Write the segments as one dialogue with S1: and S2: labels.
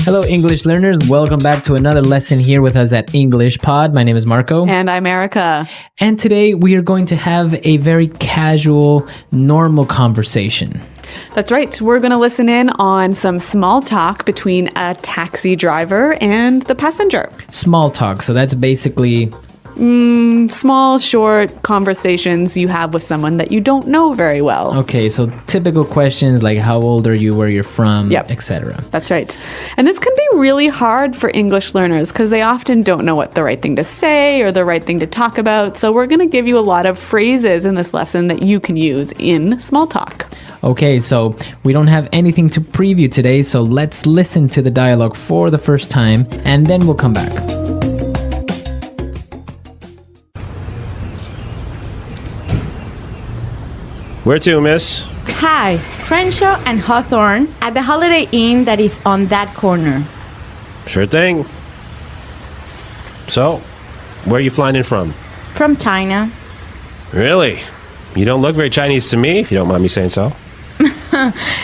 S1: Hello, English learners. Welcome back to another lesson here with us at English Pod. My name is Marco.
S2: And I'm Erica.
S1: And today we are going to have a very casual, normal conversation.
S2: That's right. We're going to listen in on some small talk between a taxi driver and the passenger.
S1: Small talk. So that's basically...
S2: small, short conversations you have with someone that you don't know very well.
S1: Okay, so typical questions like how old are you, where you're from, etc.
S2: That's right. And this can be really hard for English learners because they often don't know what the right thing to say or the right thing to talk about. So we're going to give you a lot of phrases in this lesson that you can use in small talk.
S1: Okay, so we don't have anything to preview today, so let's listen to the dialogue for the first time and then we'll come back.
S3: Where to, miss?
S4: Hi, Crenshaw and Hawthorne at the Holiday Inn that is on that corner.
S3: Sure thing. So, where are you flying in from?
S4: From China.
S3: Really? You don't look very Chinese to me, if you don't mind me saying so.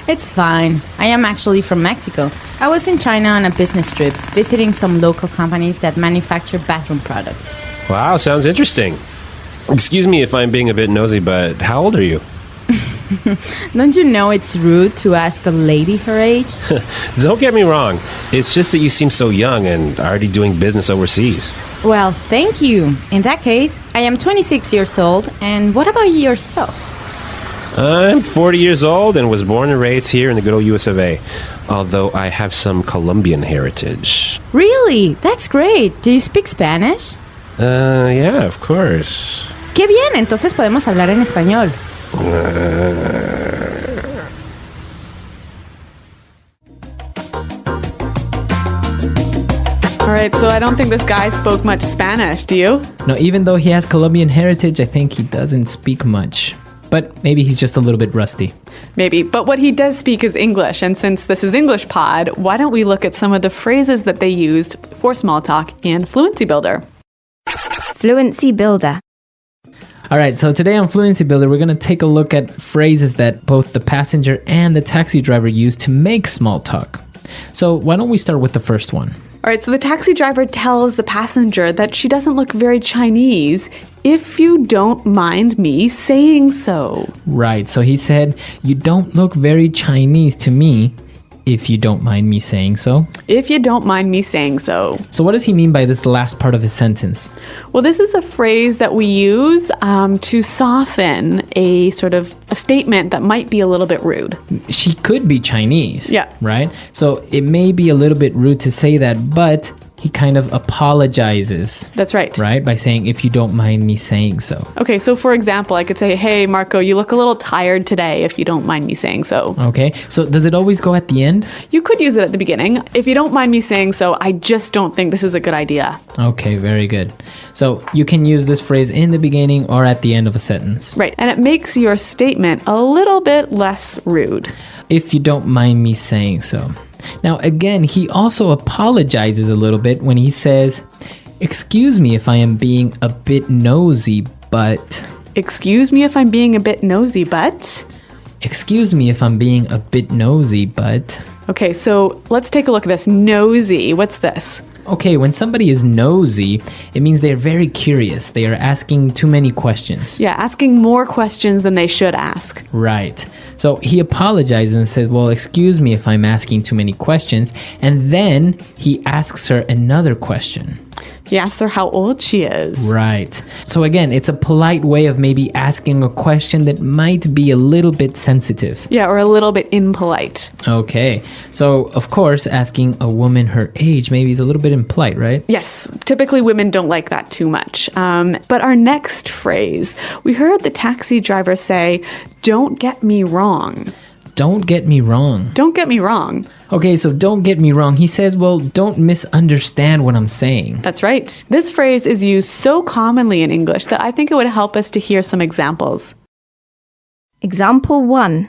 S4: It's fine. I am actually from Mexico. I was in China on a business trip, visiting some local companies that manufacture bathroom products.
S3: Wow, sounds interesting. Excuse me if I'm being a bit nosy, but how old are you?
S4: Don't you know it's rude to ask a lady her age?
S3: Don't get me wrong. It's just that you seem so young and already doing business overseas.
S4: Well, thank you. In that case, I am 26 years old. And what about yourself?
S3: I'm 40 years old and was born and raised here in the good old US of A. Although I have some Colombian heritage.
S4: Really? That's great. Do you speak Spanish?
S3: Yeah, of course.
S4: Qué bien, entonces podemos hablar en español.
S2: All right, so I don't think this guy spoke much Spanish, do you?
S1: No, even though he has Colombian heritage, I think he doesn't speak much. But maybe he's just a little bit rusty.
S2: Maybe, but what he does speak is English. And since this is English Pod, why don't we look at some of the phrases that they used for small talk in Fluency Builder?
S5: Fluency Builder.
S1: All right, so today on Fluency Builder, we're going to take a look at phrases that both the passenger and the taxi driver use to make small talk. So why don't we start with the first one?
S2: All right, so the taxi driver tells the passenger that she doesn't look very Chinese, if you don't mind me saying so.
S1: Right, so he said, you don't look very Chinese to me, if you don't mind me saying so.
S2: If you don't mind me saying so.
S1: So what does he mean by this last part of his sentence?
S2: Well, this is a phrase that we use to soften a sort of a statement that might be a little bit rude.
S1: She could be Chinese.
S2: Yeah.
S1: Right? So it may be a little bit rude to say that, but he kind of apologizes.
S2: That's right.
S1: Right? By saying, if you don't mind me saying so.
S2: Okay, so for example, I could say, hey, Marco, you look a little tired today, if you don't mind me saying so.
S1: Okay, so does it always go at the end?
S2: You could use it at the beginning. If you don't mind me saying so, I just don't think this is a good idea.
S1: Okay, very good. So you can use this phrase in the beginning or at the end of a sentence.
S2: Right, and it makes your statement a little bit less rude.
S1: If you don't mind me saying so. Now, again, he also apologizes a little bit when he says, excuse me if I am being a bit nosy, but...
S2: Excuse me if I'm being a bit nosy, but...
S1: Excuse me if I'm being a bit nosy, but...
S2: Okay, so let's take a look at this. Nosy, what's this?
S1: Okay, when somebody is nosy, it means they're very curious. They are asking too many questions.
S2: Yeah, asking more questions than they should ask.
S1: Right. So he apologizes and says, well, excuse me if I'm asking too many questions. And then he asks her another question.
S2: He asks her how old she is.
S1: Right. So again, it's a polite way of maybe asking a question that might be a little bit sensitive.
S2: Yeah, or a little bit impolite.
S1: Okay. So, of course, asking a woman her age maybe is a little bit impolite, right?
S2: Yes. Typically, women don't like that too much. But our next phrase, we heard the taxi driver say, don't get me wrong.
S1: Don't get me wrong.
S2: Don't get me wrong.
S1: Okay, so don't get me wrong. He says, well, don't misunderstand what I'm saying.
S2: That's right. This phrase is used so commonly in English that I think it would help us to hear some examples.
S5: Example 1.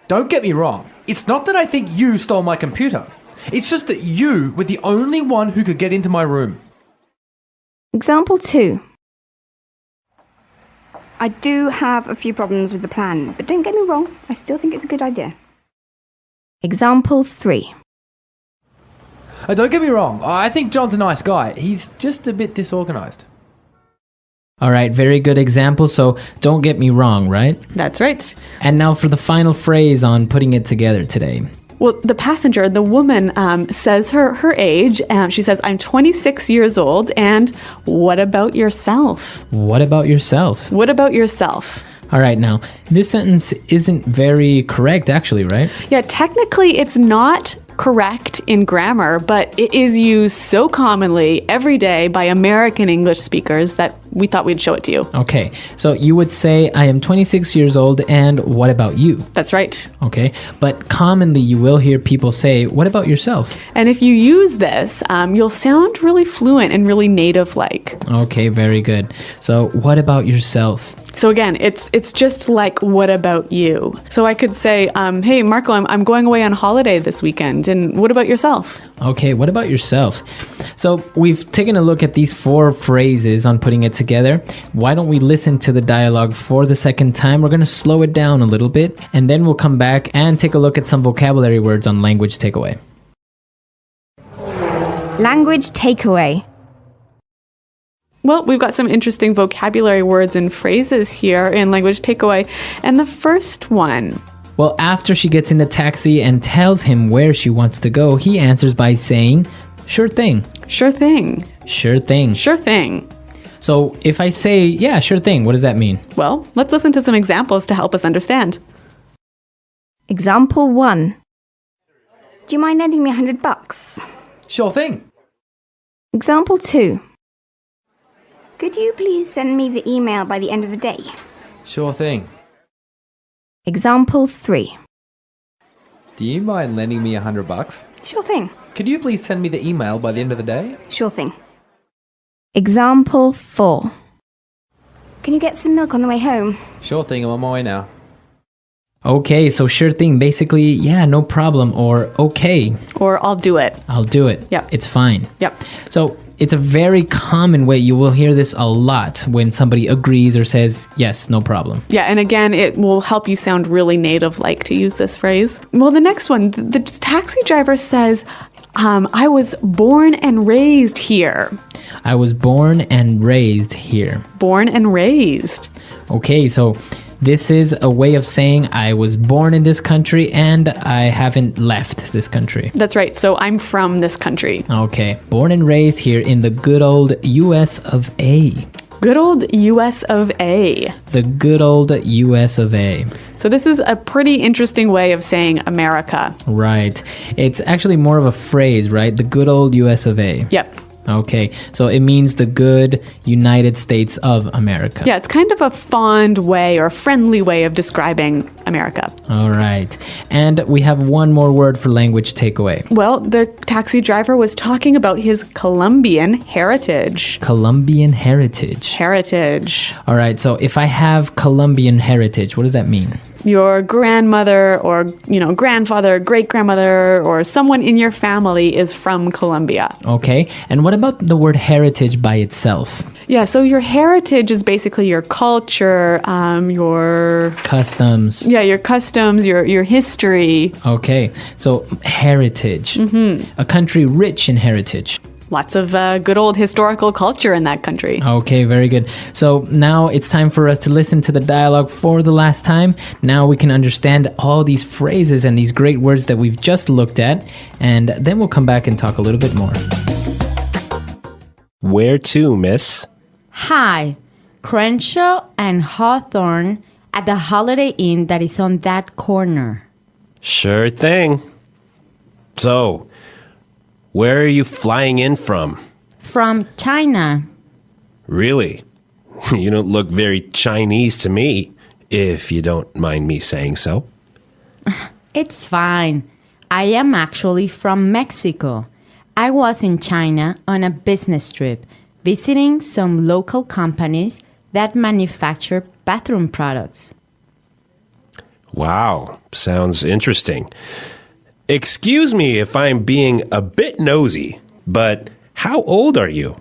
S6: Don't get me wrong. It's not that I think you stole my computer. It's just that you were the only one who could get into my room.
S5: Example 2. I do have a few problems with the plan, but don't get me wrong, I still think it's a good idea. Example 3.
S6: Don't get me wrong. I think John's a nice guy. He's just a bit disorganized.
S1: All right, very good example. So don't get me wrong, right?
S2: That's right.
S1: And now for the final phrase on putting it together today.
S2: Well, the passenger, the woman, says her age. She says, I'm 26 years old. And what about yourself?
S1: What about yourself?
S2: What about yourself?
S1: All right, now, this sentence isn't very correct, actually, right?
S2: Yeah, technically it's not correct in grammar, but it is used so commonly every day by American English speakers that we thought we'd show it to you.
S1: Okay, so you would say, I am 26 years old, and what about you?
S2: That's right.
S1: Okay, but commonly you will hear people say, what about yourself?
S2: And if you use this, you'll sound really fluent and really native-like.
S1: Okay, very good. So what about yourself?
S2: So again, it's just like, what about you? So I could say, hey, Marco, I'm going away on holiday this weekend. And what about yourself?
S1: Okay, what about yourself? So we've taken a look at these 4 phrases on putting it together. Why don't we listen to the dialogue for the second time? We're going to slow it down a little bit, and then we'll come back and take a look at some vocabulary words on language takeaway.
S5: Language takeaway.
S2: Well, we've got some interesting vocabulary words and phrases here in language takeaway. And the first one.
S1: Well, after she gets in the taxi and tells him where she wants to go, he answers by saying, sure thing.
S2: Sure thing.
S1: Sure thing.
S2: Sure thing.
S1: So if I say, yeah, sure thing, what does that mean?
S2: Well, let's listen to some examples to help us understand.
S5: Example 1. Do you mind lending me $100?
S6: Sure thing.
S5: Example 2. Could you please send me the email by the end of the day?
S6: Sure thing.
S5: Example 3.
S6: Do you mind lending me $100?
S5: Sure thing.
S6: Could you please send me the email by the end of the day?
S5: Sure thing. Example 4. Can you get some milk on the way home?
S6: Sure thing, I'm on my way now.
S1: Okay, so sure thing, basically, yeah, no problem, or okay,
S2: Or I'll do it.
S1: I'll do it.
S2: Yep.
S1: It's fine.
S2: Yep.
S1: So it's a very common way. You will hear this a lot when somebody agrees or says, yes, no problem.
S2: Yeah, and again, it will help you sound really native-like to use this phrase. Well, the next one, the taxi driver says, I was born and raised here.
S1: I was born and raised here.
S2: Born and raised.
S1: Okay, so this is a way of saying I was born in this country and I haven't left this country.
S2: That's right. So I'm from this country.
S1: Okay, born and raised here in the good old US of A.
S2: Good old US of A.
S1: The good old US of A.
S2: So this is a pretty interesting way of saying America.
S1: Right. It's actually more of a phrase, right? The good old US of A.
S2: Yep.
S1: Okay, so it means the good United States of America.
S2: Yeah, it's kind of a fond way or friendly way of describing America.
S1: All right. And we have one more word for language takeaway.
S2: Well, the taxi driver was talking about his Colombian heritage.
S1: Colombian heritage.
S2: Heritage.
S1: All right, so if I have Colombian heritage, what does that mean?
S2: Your grandmother or, grandfather, great-grandmother, or someone in your family is from Colombia.
S1: Okay, and what about the word heritage by itself?
S2: Yeah, so your heritage is basically your culture, your
S1: Customs.
S2: Yeah, your customs, your history.
S1: Okay, so heritage. A country rich in heritage.
S2: Lots of good old historical culture in that country.
S1: Okay, very good. So now it's time for us to listen to the dialogue for the last time. Now we can understand all these phrases and these great words that we've just looked at, and then we'll come back and talk a little bit more.
S3: Where to, miss?
S4: Hi, Crenshaw and Hawthorne at the Holiday Inn that is on that corner.
S3: Sure thing. So, where are you flying in from?
S4: From China.
S3: Really? You don't look very Chinese to me, if you don't mind me saying so.
S4: It's fine. I am actually from Mexico. I was in China on a business trip, visiting some local companies that manufacture bathroom products.
S3: Wow, sounds interesting. Excuse me if I'm being a bit nosy, but how old are you?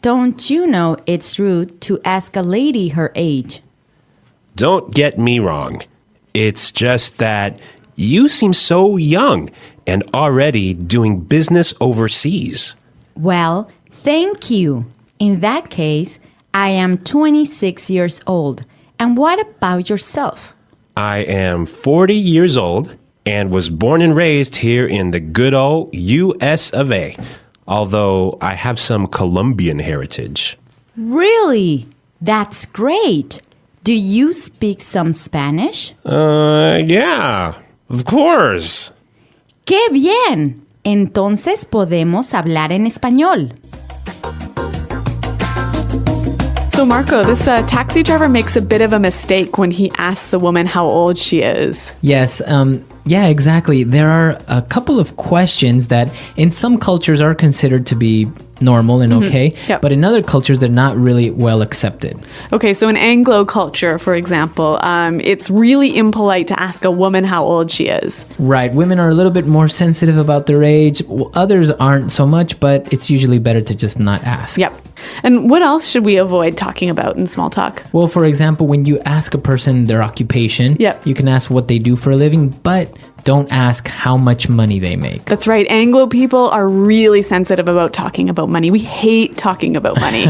S4: Don't you know it's rude to ask a lady her age?
S3: Don't get me wrong. It's just that You seem so young and already doing business overseas.
S4: Well, thank you. In that case, I am 26 years old. And what about yourself?
S3: I am 40 years old and was born and raised here in the good old US of A, although I have some Colombian heritage.
S4: Really? That's great. Do you speak some Spanish?
S3: Yeah, of course.
S4: ¡Qué bien! Entonces podemos hablar en español.
S2: So Marco, this taxi driver makes a bit of a mistake when he asks the woman how old she is.
S1: Yes, yeah, exactly. There are a couple of questions that in some cultures are considered to be normal and okay,
S2: Yep.
S1: but in other cultures they're not really well accepted.
S2: Okay, so in Anglo culture, for example, it's really impolite to ask a woman how old she is.
S1: Right, women are a little bit more sensitive about their age. Others aren't so much, but it's usually better to just not ask.
S2: Yep. And what else should we avoid talking about in small talk?
S1: Well, for example, when you ask a person their occupation,
S2: Yep.
S1: you can ask what they do for a living, but don't ask how much money they make.
S2: That's right. Anglo people are really sensitive about talking about money. We hate talking about money.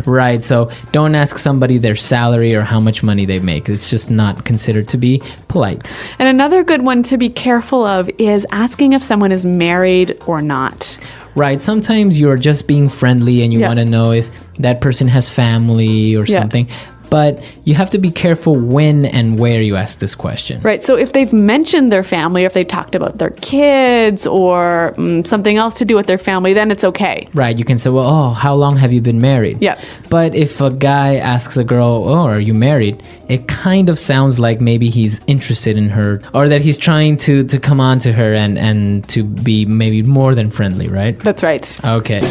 S1: Right, so don't ask somebody their salary or how much money they make. It's just not considered to be polite.
S2: And another good one to be careful of is asking if someone is married or not.
S1: Right, sometimes you're just being friendly and you
S2: Yeah.
S1: want to know if that person has family or
S2: Yeah.
S1: something. But you have to be careful when and where you ask this question.
S2: Right. So if they've mentioned their family, or if they talked about their kids or something else to do with their family, then it's okay.
S1: Right, you can say, well, oh, how long have you been married?
S2: Yeah.
S1: But if a guy asks a girl, oh, are you married? It kind of sounds like maybe he's interested in her or that he's trying to come on to her and to be maybe more than friendly, right?
S2: That's right.
S1: Okay.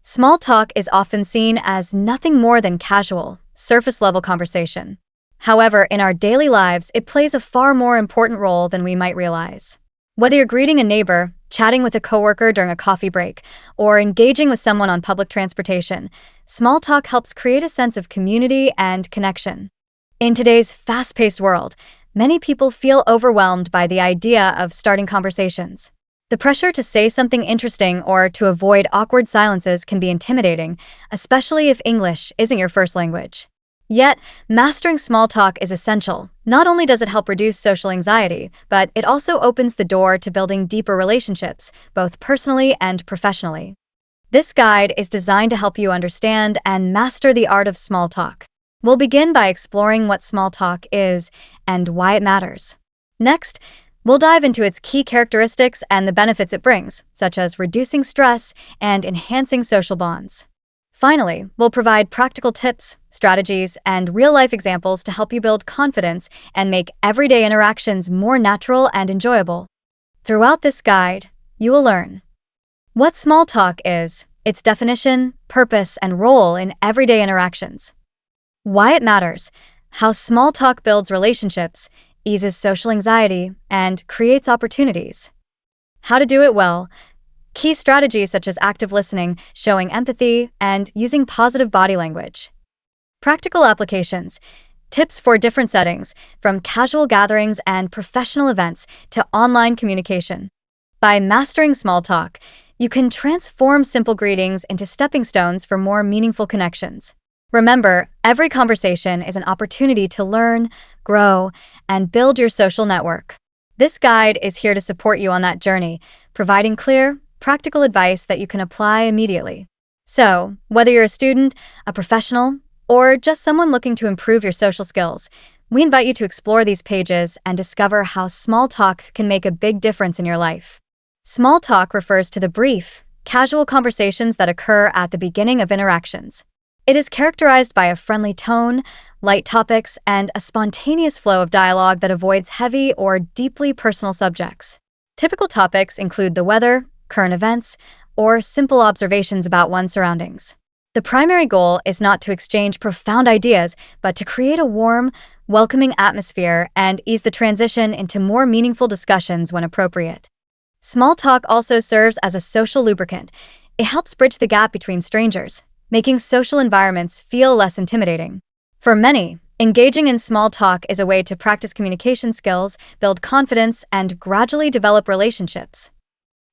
S7: Small talk is often seen as nothing more than casual, surface-level conversation. However, in our daily lives, it plays a far more important role than we might realize. Whether you're greeting a neighbor, chatting with a coworker during a coffee break, or engaging with someone on public transportation, small talk helps create a sense of community and connection. In today's fast-paced world, many people feel overwhelmed by the idea of starting conversations. The pressure to say something interesting or to avoid awkward silences can be intimidating, especially if English isn't your first language. Yet, mastering small talk is essential. Not only does it help reduce social anxiety, but it also opens the door to building deeper relationships, both personally and professionally. This guide is designed to help you understand and master the art of small talk. We'll begin by exploring what small talk is and why it matters. Next, we'll dive into its key characteristics and the benefits it brings, such as reducing stress and enhancing social bonds. Finally, we'll provide practical tips, strategies, and real-life examples to help you build confidence and make everyday interactions more natural and enjoyable. Throughout this guide, you will learn what small talk is, its definition, purpose, and role in everyday interactions, why it matters, how small talk builds relationships, eases social anxiety, and creates opportunities, how to do it well, key strategies such as active listening, showing empathy, and using positive body language. Practical applications, tips for different settings, from casual gatherings and professional events to online communication. By mastering small talk, you can transform simple greetings into stepping stones for more meaningful connections. Remember, every conversation is an opportunity to learn, grow, and build your social network. This guide is here to support you on that journey, providing clear, practical advice that you can apply immediately. So, whether you're a student, a professional, or just someone looking to improve your social skills, we invite you to explore these pages and discover how small talk can make a big difference in your life. Small talk refers to the brief, casual conversations that occur at the beginning of interactions. It is characterized by a friendly tone, light topics, and a spontaneous flow of dialogue that avoids heavy or deeply personal subjects. Typical topics include the weather, current events, or simple observations about one's surroundings. The primary goal is not to exchange profound ideas, but to create a warm, welcoming atmosphere and ease the transition into more meaningful discussions when appropriate. Small talk also serves as a social lubricant. It helps bridge the gap between strangers, making social environments feel less intimidating. For many, engaging in small talk is a way to practice communication skills, build confidence, and gradually develop relationships.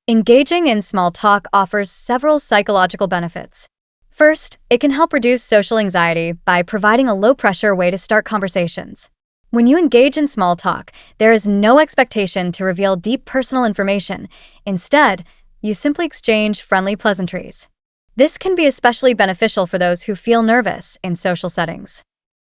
S7: Engaging in small talk offers several psychological benefits. First, it can help reduce social anxiety by providing a low-pressure way to start conversations. When you engage in small talk, there is no expectation to reveal deep personal information. Instead, you simply exchange friendly pleasantries. This can be especially beneficial for those who feel nervous in social settings.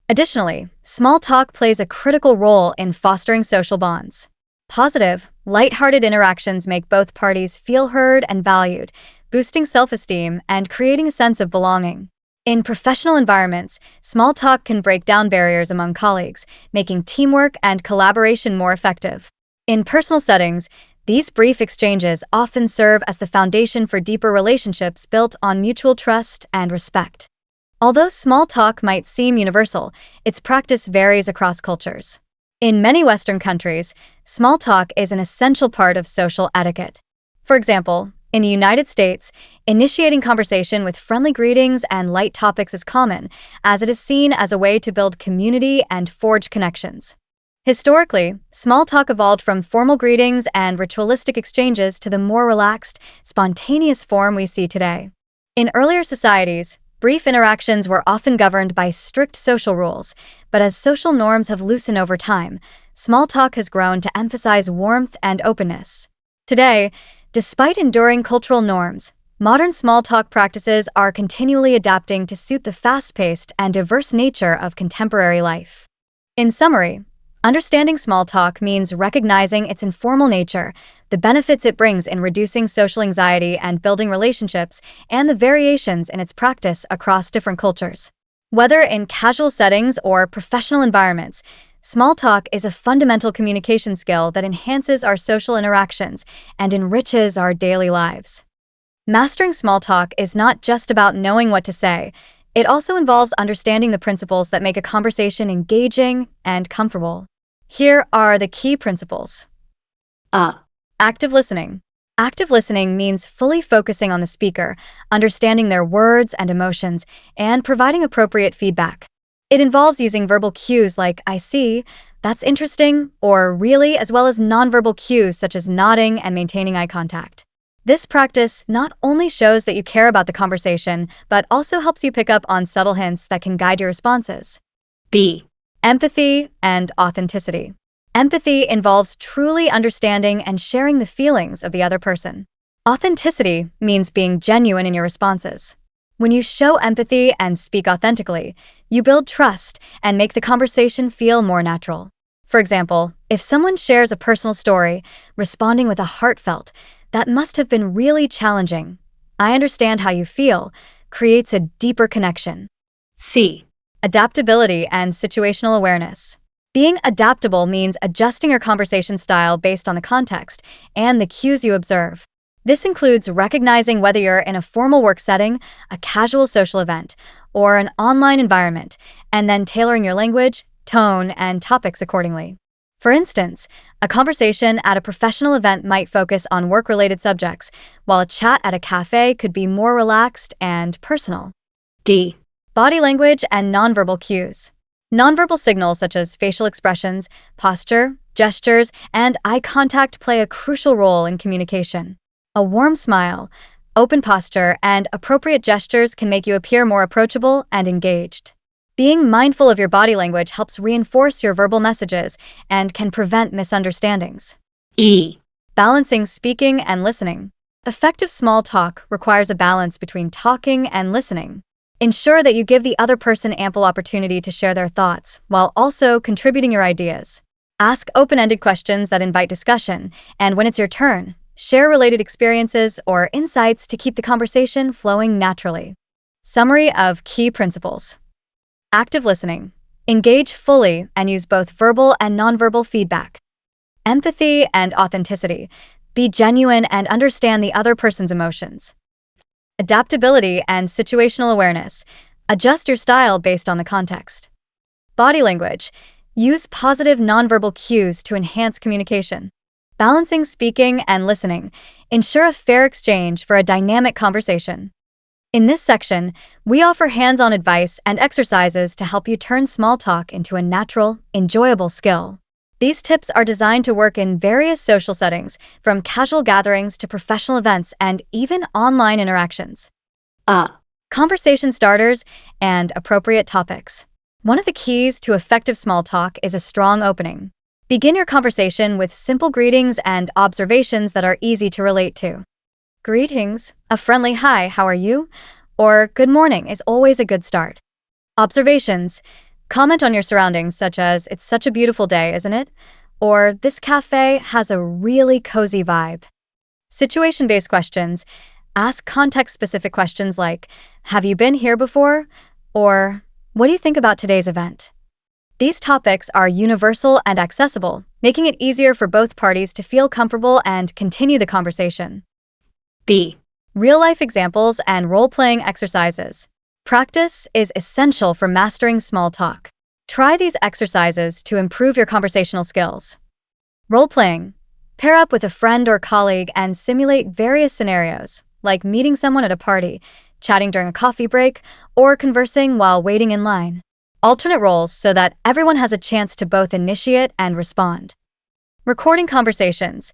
S7: Additionally, small talk plays a critical role in fostering social bonds. Positive, lighthearted interactions make both parties feel heard and valued, boosting self-esteem and creating a sense of belonging. In professional environments, small talk can break down barriers among colleagues, making teamwork and collaboration more effective. In personal settings, these brief exchanges often serve as the foundation for deeper relationships built on mutual trust and respect. Although small talk might seem universal, its practice varies across cultures. In many Western countries, small talk is an essential part of social etiquette. For example, in the United States, initiating conversation with friendly greetings and light topics is common, as it is seen as a way to build community and forge connections. Historically, small talk evolved from formal greetings and ritualistic exchanges to the more relaxed, spontaneous form we see today. In earlier societies, brief interactions were often governed by strict social rules, but as social norms have loosened over time, small talk has grown to emphasize warmth and openness. Today, despite enduring cultural norms, modern small talk practices are continually adapting to suit the fast-paced and diverse nature of contemporary life. In summary, understanding small talk means recognizing its informal nature, the benefits it brings in reducing social anxiety and building relationships, and the variations in its practice across different cultures. Whether in casual settings or professional environments, small talk is a fundamental communication skill that enhances our social interactions and enriches our daily lives. Mastering small talk is not just about knowing what to say. It also involves understanding the principles that make a conversation engaging and comfortable. Here are the key principles. Active listening. Active listening means fully focusing on the speaker, understanding their words and emotions, and providing appropriate feedback. It involves using verbal cues like "I see," "That's interesting," or "really," as well as nonverbal cues such as nodding and maintaining eye contact. This practice not only shows that you care about the conversation, but also helps you pick up on subtle hints that can guide your responses. Empathy and authenticity. Empathy involves truly understanding and sharing the feelings of the other person. Authenticity means being genuine in your responses. When you show empathy and speak authentically, you build trust and make the conversation feel more natural. For example, if someone shares a personal story, responding with a heartfelt, "That must have been really challenging. I understand how you feel," creates a deeper connection. Adaptability and situational awareness. Being adaptable means adjusting your conversation style based on the context and the cues you observe. This includes recognizing whether you're in a formal work setting, a casual social event, or an online environment, and then tailoring your language, tone, and topics accordingly. For instance, a conversation at a professional event might focus on work-related subjects, while a chat at a cafe could be more relaxed and personal. Body language and nonverbal cues. Nonverbal signals such as facial expressions, posture, gestures, and eye contact play a crucial role in communication. A warm smile, open posture, and appropriate gestures can make you appear more approachable and engaged. Being mindful of your body language helps reinforce your verbal messages and can prevent misunderstandings. Balancing speaking and listening. Effective small talk requires a balance between talking and listening. Ensure that you give the other person ample opportunity to share their thoughts, while also contributing your ideas. Ask open-ended questions that invite discussion, and when it's your turn, share related experiences or insights to keep the conversation flowing naturally. Summary of key principles. Active listening. Engage fully and use both verbal and nonverbal feedback. Empathy and authenticity. Be genuine and understand the other person's emotions. Adaptability and situational awareness. Adjust your style based on the context. Body language. Use positive nonverbal cues to enhance communication. Balancing speaking and listening. Ensure a fair exchange for a dynamic conversation. In this section, we offer hands-on advice and exercises to help you turn small talk into a natural, enjoyable skill. These tips are designed to work in various social settings, from casual gatherings to professional events and even online interactions. Conversation starters and appropriate topics. One of the keys to effective small talk is a strong opening. Begin your conversation with simple greetings and observations that are easy to relate to. Greetings, a friendly hi, how are you? Or good morning is always a good start. Observations. Comment on your surroundings, such as, it's such a beautiful day, isn't it? Or, this cafe has a really cozy vibe. Situation-based questions. Ask context-specific questions like, have you been here before? Or, what do you think about today's event? These topics are universal and accessible, making it easier for both parties to feel comfortable and continue the conversation. B. Real-life examples and role-playing exercises. Practice is essential for mastering small talk. Try these exercises to improve your conversational skills. Role-playing. Pair up with a friend or colleague and simulate various scenarios, like meeting someone at a party, chatting during a coffee break, or conversing while waiting in line. Alternate roles so that everyone has a chance to both initiate and respond. Recording conversations.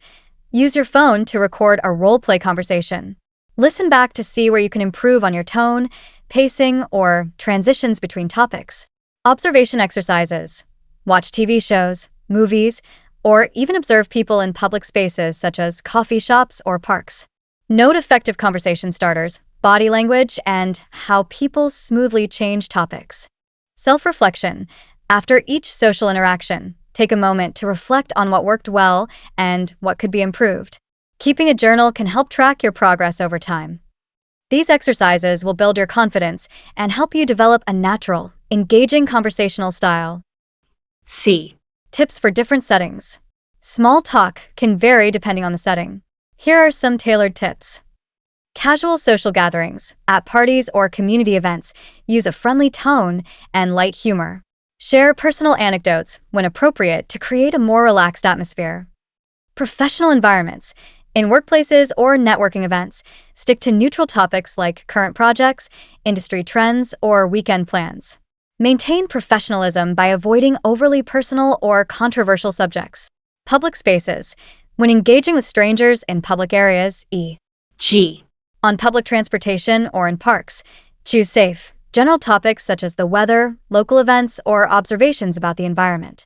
S7: Use your phone to record a role-play conversation. Listen back to see where you can improve on your tone, pacing, or transitions between topics. Observation exercises. Watch TV shows, movies, or even observe people in public spaces such as coffee shops or parks. Note effective conversation starters, body language, and how people smoothly change topics. Self-reflection. After each social interaction, take a moment to reflect on what worked well and what could be improved. Keeping a journal can help track your progress over time. These exercises will build your confidence and help you develop a natural, engaging conversational style. C. Tips for different settings. Small talk can vary depending on the setting. Here are some tailored tips. Casual social gatherings. At parties or community events, use a friendly tone and light humor. Share personal anecdotes when appropriate to create a more relaxed atmosphere. Professional environments. In workplaces or networking events, stick to neutral topics like current projects, industry trends, or weekend plans. Maintain professionalism by avoiding overly personal or controversial subjects. Public spaces. When engaging with strangers in public areas, e.g. on public transportation or in parks, choose safe, general topics such as the weather, local events, or observations about the environment.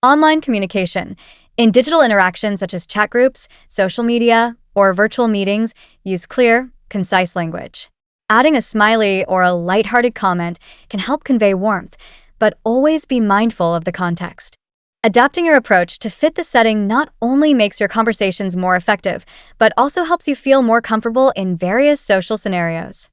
S7: Online communication. In digital interactions such as chat groups, social media, or virtual meetings, use clear, concise language. Adding a smiley or a lighthearted comment can help convey warmth, but always be mindful of the context. Adapting your approach to fit the setting not only makes your conversations more effective, but also helps you feel more comfortable in various social scenarios.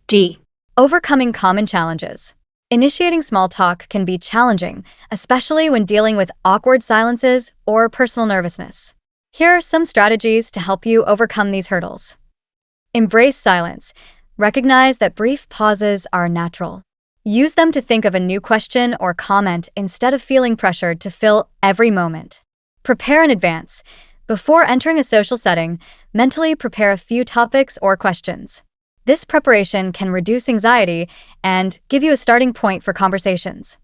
S7: D. Overcoming common challenges. Initiating small talk can be challenging, especially when dealing with awkward silences or personal nervousness. Here are some strategies to help you overcome these hurdles. Embrace silence. Recognize that brief pauses are natural. Use them to think of a new question or comment instead of feeling pressured to fill every moment. Prepare in advance. Before entering a social setting, mentally prepare a few topics or questions. This preparation can reduce anxiety and give you a starting point for conversations.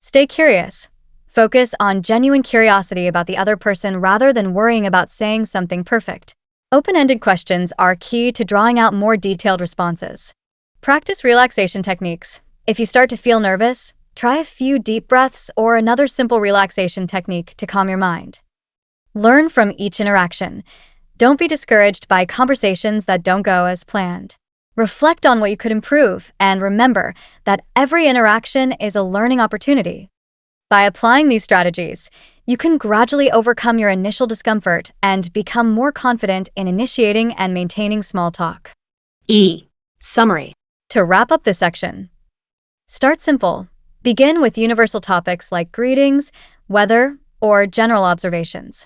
S7: Stay curious. Focus on genuine curiosity about the other person rather than worrying about saying something perfect. Open-ended questions are key to drawing out more detailed responses. Practice relaxation techniques. If you start to feel nervous, try a few deep breaths or another simple relaxation technique to calm your mind. Learn from each interaction. Don't be discouraged by conversations that don't go as planned. Reflect on what you could improve and remember that every interaction is a learning opportunity. By applying these strategies, you can gradually overcome your initial discomfort and become more confident in initiating and maintaining small talk. E. Summary. To wrap up this section, start simple. Begin with universal topics like greetings, weather, or general observations.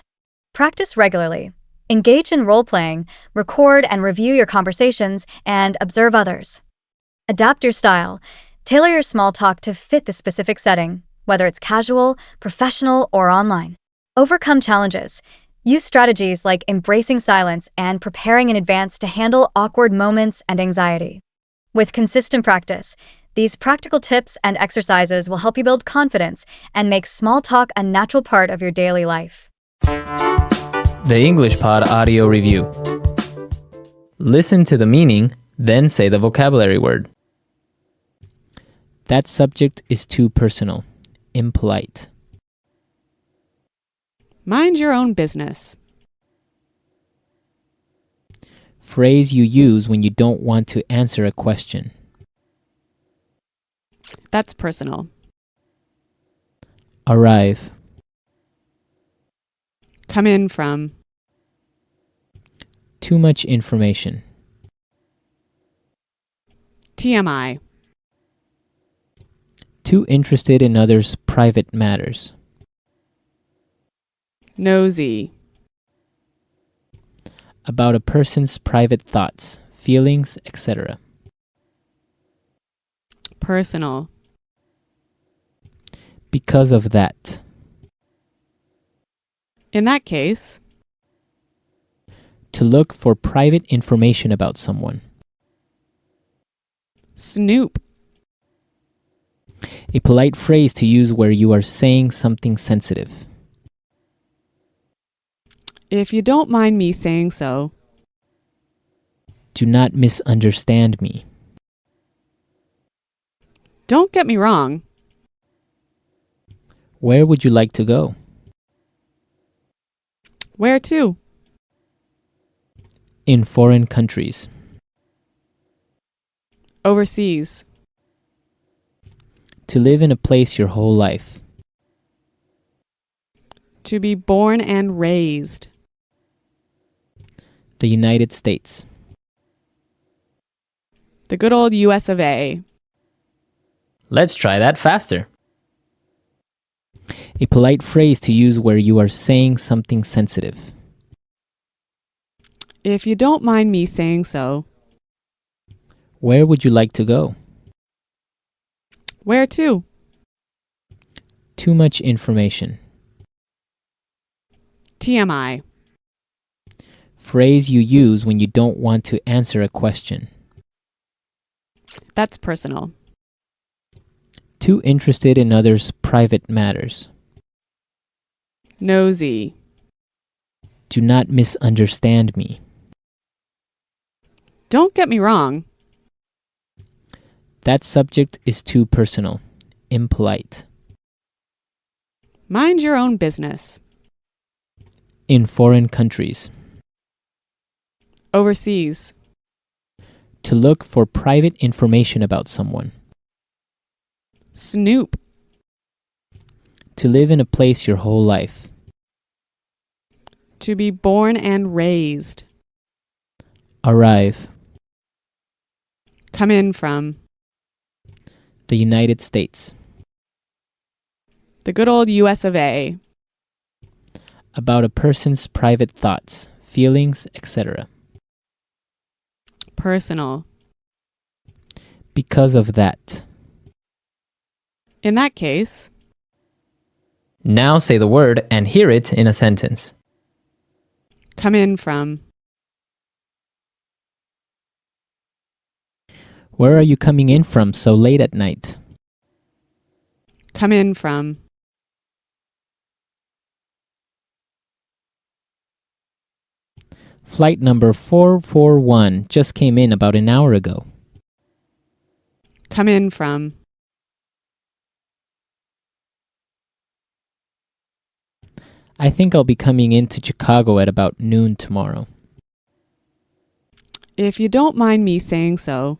S7: Practice regularly. Engage in role-playing, record and review your conversations, and observe others. Adapt your style. Tailor your small talk to fit the specific setting, whether it's casual, professional, or online. Overcome challenges. Use strategies like embracing silence and preparing in advance to handle awkward moments and anxiety. With consistent practice, these practical tips and exercises will help you build confidence and make small talk a natural part of your daily life.
S1: The English Pod Audio Review. Listen to the meaning, then say the vocabulary word. That subject is too personal. Impolite.
S2: Mind your own business.
S1: Phrase you use when you don't want to answer a question.
S2: That's personal.
S1: Arrive.
S2: Come in from.
S1: Too much information.
S2: TMI.
S1: Too interested in others' private matters.
S2: Nosy.
S1: About a person's private thoughts, feelings, etc.
S2: Personal.
S1: Because of that.
S2: In that case.
S1: To look for private information about someone.
S2: Snoop.
S1: A polite phrase to use where you are saying something sensitive.
S2: If you don't mind me saying so.
S1: Do not misunderstand me.
S2: Don't get me wrong.
S1: Where would you like to go?
S2: Where to?
S1: In foreign countries.
S2: Overseas.
S1: To live in a place your whole life.
S2: To be born and raised.
S1: The United States.
S2: The good old US of A.
S1: Let's try that faster. A polite phrase to use where you are saying something sensitive.
S2: If you don't mind me saying so.
S1: Where would you like to go?
S2: Where to?
S1: Too much information.
S2: TMI.
S1: Phrase you use when you don't want to answer a question.
S2: That's personal.
S1: Too interested in others' private matters.
S2: Nosy.
S1: Do not misunderstand me.
S2: Don't get me wrong.
S1: That subject is too personal. Impolite.
S2: Mind your own business.
S1: In foreign countries.
S2: Overseas.
S1: To look for private information about someone.
S2: Snoop.
S1: To live in a place your whole life.
S2: To be born and raised.
S1: Arrive.
S2: Come in from.
S1: The United States.
S2: The good old US of A.
S1: About a person's private thoughts, feelings, etc.
S2: Personal.
S1: Because of that.
S2: In that case.
S1: Now say the word and hear it in a sentence.
S2: Come in from.
S1: Where are you coming in from so late at night?
S2: Come in from.
S1: Flight number 441 just came in about an hour ago.
S2: Come in from.
S1: I think I'll be coming into Chicago at about noon tomorrow.
S2: If you don't mind me saying so.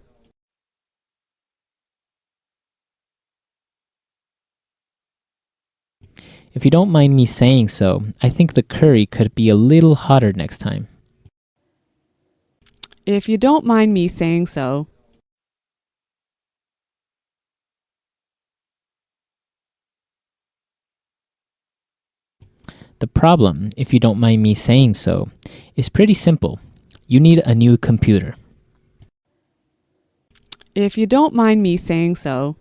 S1: If you don't mind me saying so, I think the curry could be a little hotter next time.
S2: If you don't mind me saying so.
S1: The problem, if you don't mind me saying so, is pretty simple. You need a new computer.
S2: If you don't mind me saying so.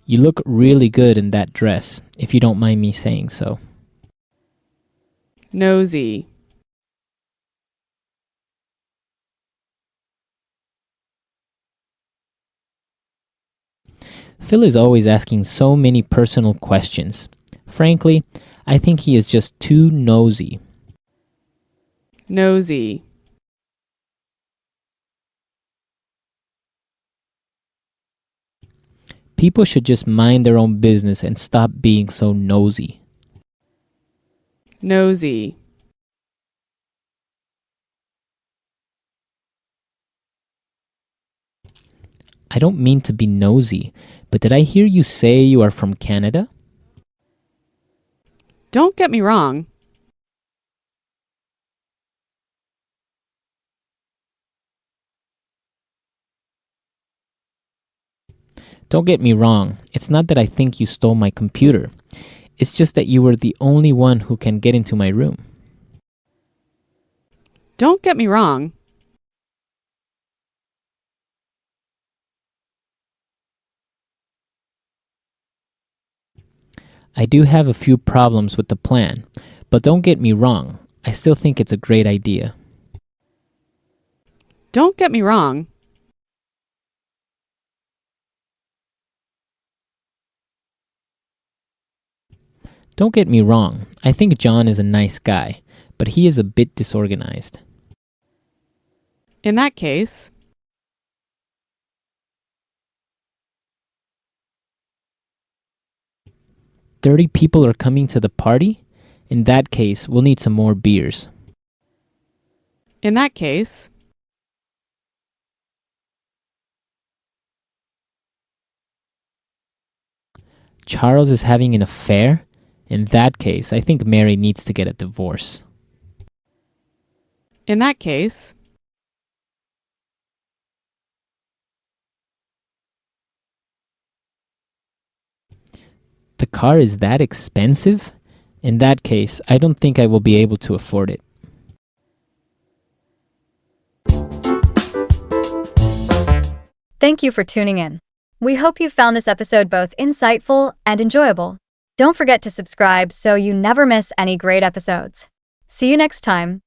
S1: You look really good in that dress, if you don't mind me saying so.
S2: Nosy.
S1: Phil is always asking so many personal questions. Frankly, I think he is just too nosy.
S2: Nosy.
S1: People should just mind their own business and stop being so nosy.
S2: Nosy.
S1: I don't mean to be nosy, but did I hear you say you are from Canada?
S2: Don't get me wrong.
S1: Don't get me wrong, it's not that I think you stole my computer. It's just that you were the only one who can get into my room.
S2: Don't get me wrong.
S1: I do have a few problems with the plan, but don't get me wrong, I still think it's a great idea.
S2: Don't get me wrong.
S1: Don't get me wrong, I think John is a nice guy, but he is a bit disorganized.
S2: In that case,
S1: 30 people are coming to the party? In that case, we'll need some more beers.
S2: in that case,
S1: Charles is having an affair? In that case, I think Mary needs to get a divorce.
S2: in that case,
S1: The car is that expensive? In that case, I don't think I will be able to afford it.
S7: Thank you for tuning in. We hope you found this episode both insightful and enjoyable. Don't forget to subscribe so you never miss any great episodes. See you next time.